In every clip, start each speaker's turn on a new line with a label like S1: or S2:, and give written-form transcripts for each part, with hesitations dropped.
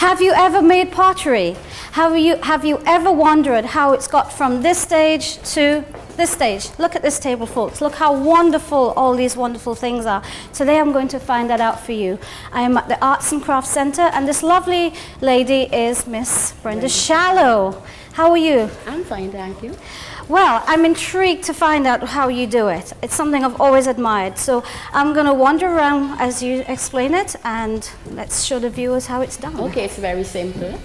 S1: Have you ever made pottery? Have you ever wondered how it's got from this stage to this stage? Look at this table, folks. Look how wonderful all these wonderful things are. Today I'm going to find that out for you. I am at the Arts and Crafts Centre, and this lovely lady is Miss Brenda Shallow. How are you?
S2: I'm fine, thank you.
S1: Well, I'm intrigued to find out how you do it. It's something I've always admired. So I'm going to wander around as you explain it, and let's show the viewers how it's done.
S2: Okay, it's very simple.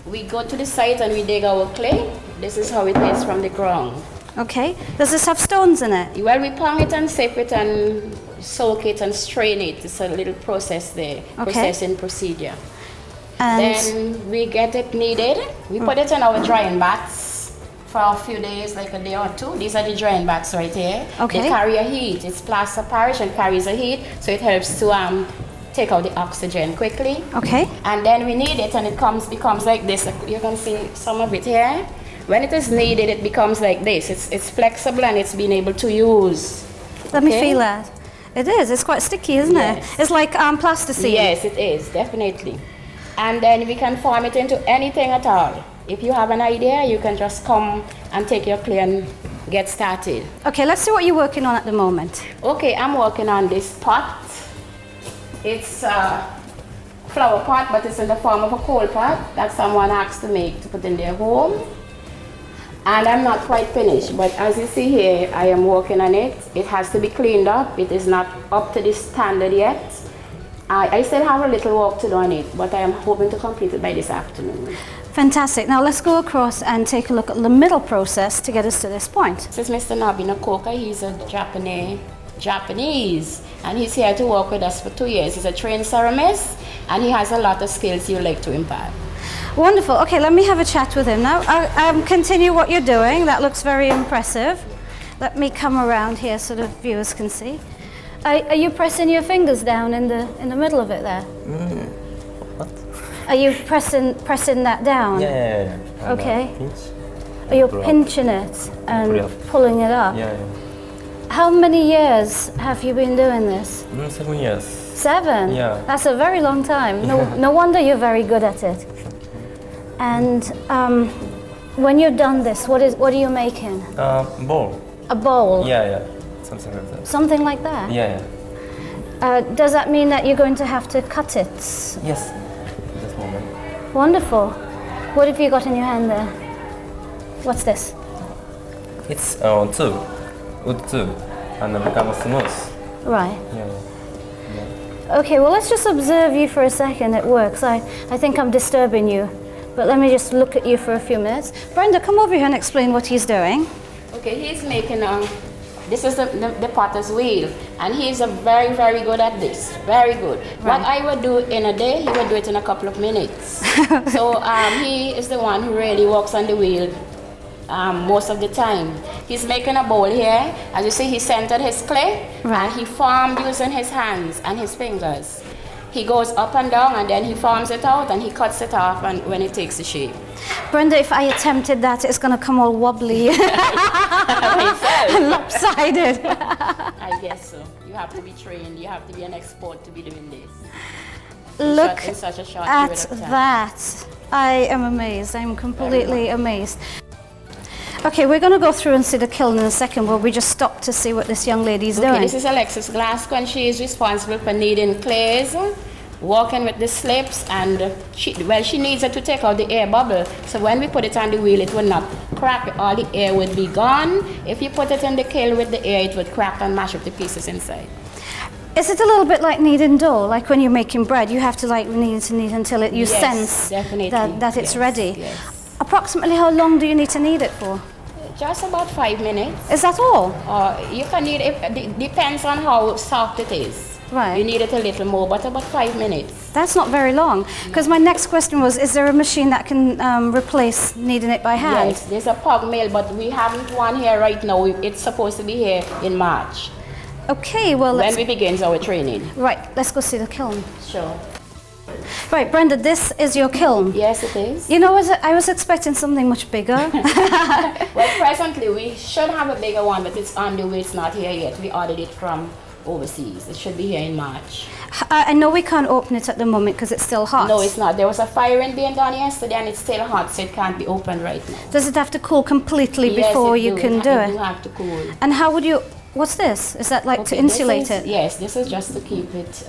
S2: We go to the site and we dig our clay. This is how it is from the ground.
S1: Okay. Does this have stones in it?
S2: Well, we pound it and sip it and soak it and strain it. It's a little process there, processing procedure.
S1: And
S2: then we get it kneaded. We put it in our drying baths for a few days, like a day or two. These are the drying baths right here.
S1: Okay.
S2: They carry a heat. It's plaster Parish and carries a heat, so it helps to take out the oxygen quickly.
S1: Okay.
S2: And then we knead it and it becomes like this. You can see some of it here. When it is kneaded, it becomes like this. It's flexible and it's being able to use.
S1: Let me feel that. It is. It's quite sticky, isn't it? It's like plasticine.
S2: Yes, it is, definitely. And then we can form it into anything at all. If you have an idea, you can just come and take your clay and get started.
S1: Okay, let's see what you're working on at the moment.
S2: Okay, I'm working on this pot. It's a flower pot, but it's in the form of a coal pot that someone asked to make to put in their home. And I'm not quite finished, but as you see here, I am working on it. It has to be cleaned up. It is not up to this standard yet. I still have a little work to do on it, but I am hoping to complete it by this afternoon.
S1: Fantastic. Now let's go across and take a look at the middle process to get us to this point.
S2: This is Mr. Nabina Koka. He's a Japanese, and he's here to work with us for 2 years. He's a trained ceramist, and he has a lot of skills you'd like to impart.
S1: Wonderful. Okay, let me have a chat with him now. Continue what you're doing. That looks very impressive. Let me come around here so the viewers can see. Are you pressing your fingers down in the middle of it there?
S3: What?
S1: Are you pressing that down?
S3: Yeah.
S1: Okay.
S3: Pinch.
S1: Are you pinching it and pulling it up?
S3: Yeah.
S1: How many years have you been doing this?
S3: 7 years.
S1: 7?
S3: Yeah.
S1: That's a very long time. No wonder you're very good at it. And when you're done this, what are you making?
S3: Bowl.
S1: A bowl?
S3: Yeah. Something like that.
S1: Something like that?
S3: Yeah.
S1: Does that mean that you're going to have to cut it?
S3: Yes. At this moment.
S1: Wonderful. What have you got in your hand there? What's this?
S3: It's tube. Wood tube. And then become smooth.
S1: Right.
S3: Yeah.
S1: Okay, well let's just observe you for a second. It works. I think I'm disturbing you. But let me just look at you for a few minutes. Brenda, come over here and explain what he's doing.
S2: Okay, he's making this is the potter's wheel, and he's very, very good at this. Very good.
S1: Right.
S2: What I would do in a day, he would do it in a couple of minutes. So he is the one who really works on the wheel most of the time. He's making a bowl here. As you see, he centered his clay, and he formed using his hands and his fingers. He goes up and down, and then he forms it out, and he cuts it off and when it takes the shape.
S1: Brenda, if I attempted that, it's going to come all wobbly and lopsided.
S2: I guess so. You have to be trained. You have to be an expert to be doing this.
S1: Look
S2: in such a short
S1: at
S2: period of time.
S1: that. I am amazed. I'm completely amazed. Okay, we're going to go through and see the kiln in a second, where we just stop to see what this young lady's doing.
S2: This is Alexis Glasgow, and she is responsible for kneading clays, working with the slips, and she needs it to take out the air bubble. So when we put it on the wheel, it will not crack. All the air would be gone. If you put it in the kiln with the air, it would crack and mash up the pieces inside.
S1: Is it a little bit like kneading dough? Like when you're making bread, you have to knead until you sense that it's ready?
S2: Yes.
S1: Approximately how long do you need to knead it for?
S2: Just about 5 minutes.
S1: Is that all?
S2: You can knead it, depends on how soft it is.
S1: Right.
S2: You need it a little more, but about 5 minutes.
S1: That's not very long. Because my next question was, is there a machine that can replace kneading it by hand?
S2: Yes, there's a pug mill, but we haven't one here right now. It's supposed to be here in March.
S1: Okay, well
S2: when we begin our training.
S1: Right, let's go see the kiln.
S2: Sure.
S1: Right, Brenda, this is your kiln.
S2: Yes, it is.
S1: You know, I was expecting something much bigger.
S2: Well, presently we should have a bigger one, but it's on the way. It's not here yet. We ordered it from overseas. It should be here in March.
S1: I know we can't open it at the moment because it's still hot.
S2: No, it's not. There was a firing being done yesterday and it's still hot, so it can't be opened right now.
S1: Does it have to cool completely
S2: Yes,
S1: before
S2: it
S1: you can do
S2: It
S1: it?
S2: do have to cool.
S1: And how would you, what's this? Is that like to
S2: Okay,
S1: insulate
S2: this is-
S1: it?
S2: Yes, this is just to keep it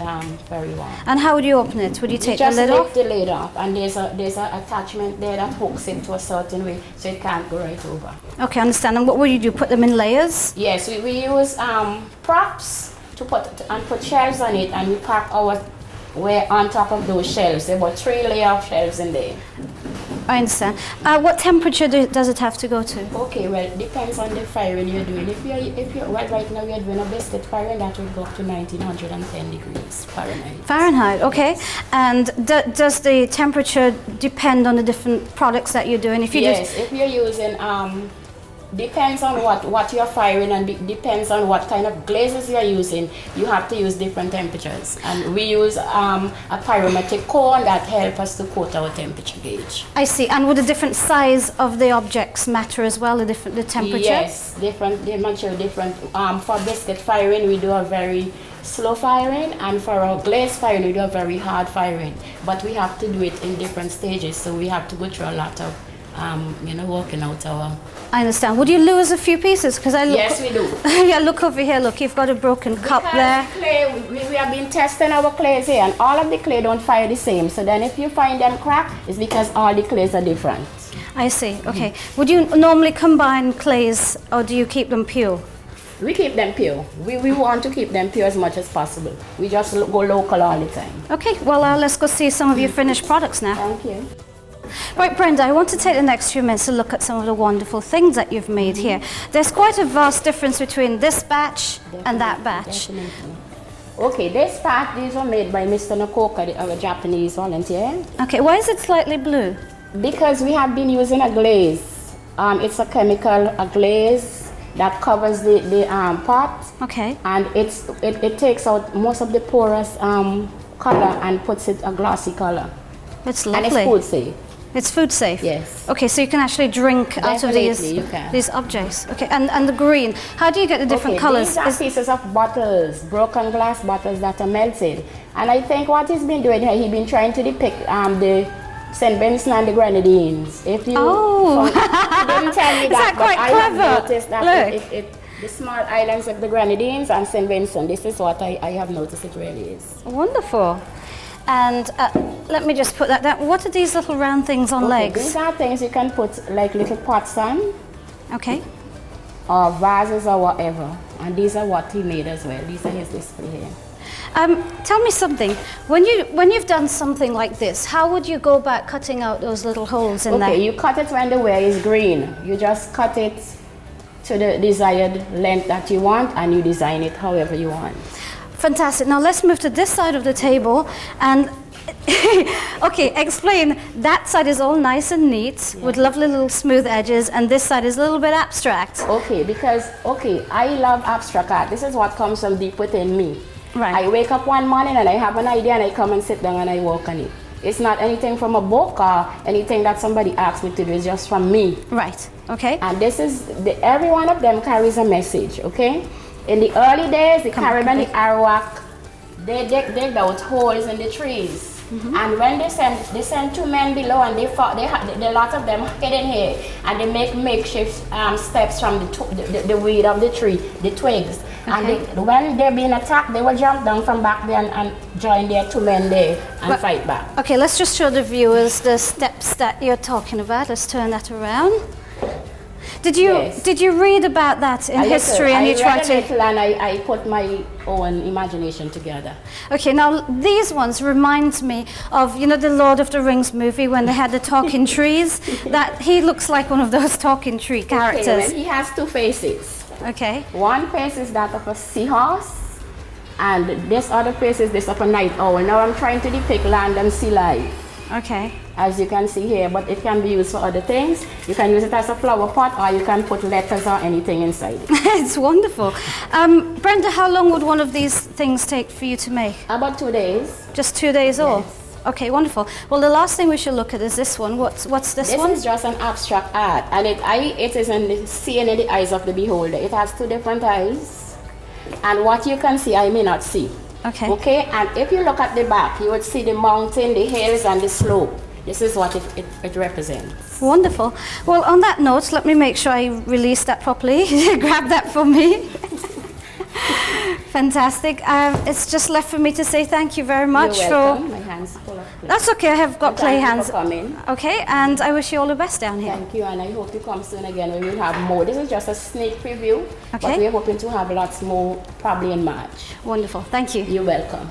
S2: very warm.
S1: And how would you open it? Would you take the
S2: Just
S1: lid
S2: lift
S1: off?
S2: the lid off, and there's a attachment there that hooks it to a certain way, so it can't go right over.
S1: Okay, I understand. And what would you do? Put them in layers?
S2: Yes, we use props to put shelves on it, and we pack our ware on top of those shelves. There were 3 layers of shelves in there.
S1: I understand. What temperature does it have to go to?
S2: Okay, well, it depends on the firing you're doing. If you're well, right now we're doing a biscuit firing, that would go up to 1910 degrees Fahrenheit.
S1: Fahrenheit, okay. And does the temperature depend on the different products that you're doing? If you
S2: Yes, if you're using depends on what you're firing, and depends on what kind of glazes you're using. You have to use different temperatures, and we use a pyrometric cone that helps us to quote our temperature gauge.
S1: I see. And would the different size of the objects matter as well, the temperature?
S2: Yes, they mature different. For biscuit firing, we do a very slow firing, and for our glaze firing, we do a very hard firing. But we have to do it in different stages, so we have to go through a lot of working out our.
S1: I understand. Would you lose a few pieces? Because I look.
S2: Yes, we do.
S1: Yeah, look over here. Look, you've got a broken cup
S2: Because
S1: there.
S2: clay, we have been testing our clays here, and all of the clay don't fire the same. So then if you find them cracked, it's because all the clays are different.
S1: I see. Okay. Would you normally combine clays, or do you keep them pure?
S2: We keep them pure. We want to keep them pure as much as possible. We just go local all the time.
S1: Okay. Well, let's go see some of your finished products now.
S2: Thank you.
S1: Right, Brenda, I want to take the next few minutes to look at some of the wonderful things that you've made here. There's quite a vast difference between this batch and that batch.
S2: Definitely. Okay, this part, these were made by Mr. Nakoka, our Japanese volunteer.
S1: Okay, why is it slightly blue?
S2: Because we have been using a glaze. It's a chemical, a glaze that covers the pot.
S1: Okay.
S2: And it takes out most of the porous color and puts it a glossy color.
S1: It's
S2: And
S1: lovely.
S2: it's food safe.
S1: It's food safe?
S2: Yes.
S1: Okay, so you can actually drink out of
S2: Definitely, you can.
S1: these objects. Okay, and the green. How do you get the different colors?
S2: These are pieces of bottles, broken glass bottles that are melted. And I think what he's been doing here, he's been trying to depict the St Vincent and the Grenadines. If you,
S1: Oh.
S2: he didn't tell me
S1: Is
S2: that,
S1: that quite
S2: but
S1: clever?
S2: I have noticed that
S1: Look.
S2: the small islands of the Grenadines and St Vincent, this is what I have noticed it really is.
S1: Wonderful. And let me just put that down. What are these little round things on legs?
S2: These are things you can put like little pots on,
S1: Okay.
S2: or vases or whatever. And these are what he made as well. These are his display here.
S1: Tell me something. When you've done something like this, how would you go about cutting out those little holes in there?
S2: Okay, you cut it when the ware is green. You just cut it to the desired length that you want, and you design it however you want.
S1: Fantastic. Now let's move to this side of the table and okay, explain. That side is all nice and neat with lovely little smooth edges, and this side is a little bit abstract.
S2: Okay, because I love abstract art. This is what comes from deep within me.
S1: Right.
S2: I wake up one morning and I have an idea and I come and sit down and I work on it. It's not anything from a book or anything that somebody asked me to do. It's just from me.
S1: Right. Okay.
S2: And this is every one of them carries a message. Okay. In the early days, the Carib and the Arawak, they digged out holes in the trees. And when they send 2 men below, and a lot of them get in here, and they make makeshift steps from the weed of the tree, the twigs.
S1: Okay.
S2: And when they're being attacked, they will jump down from back there and join their 2 men there and fight back.
S1: Okay, let's just show the viewers the steps that you're talking about. Let's turn that around. Did you read about that in history and you tried to?
S2: And I put my own imagination together.
S1: Okay, now these ones remind me of, the Lord of the Rings movie when they had the talking trees. That he looks like one of those talking tree characters.
S2: Okay, well, he has 2 faces.
S1: Okay.
S2: One face is that of a seahorse, and this other face is this of a night owl. Now I'm trying to depict land and sea life,
S1: Okay.
S2: as you can see here, but it can be used for other things. You can use it as a flower pot, or you can put letters or anything inside it.
S1: It's wonderful. Brenda, how long would one of these things take for you to make?
S2: About 2 days.
S1: Just 2 days all?
S2: Yes.
S1: Okay, wonderful. Well, the last thing we should look at is this one. What's this one?
S2: This is just an abstract art, and it is seeing in the eyes of the beholder. It has 2 different eyes, And what you can see, I may not see.
S1: Okay.
S2: Okay, and if you look at the back, you would see the mountain, the hills, and the slope. This is what it represents.
S1: Wonderful. Well, on that note, let me make sure I release that properly. Grab that for me. Fantastic. It's just left for me to say thank you very much.
S2: You're welcome. My hands full of clay.
S1: That's okay, I have got clay hands.
S2: Thank you for coming.
S1: Okay, and I wish you all the best down here.
S2: Thank you, and I hope you come soon again. We will have more. This is just a sneak preview,
S1: Okay.
S2: but we're hoping to have lots more probably in March.
S1: Wonderful, thank you.
S2: You're welcome.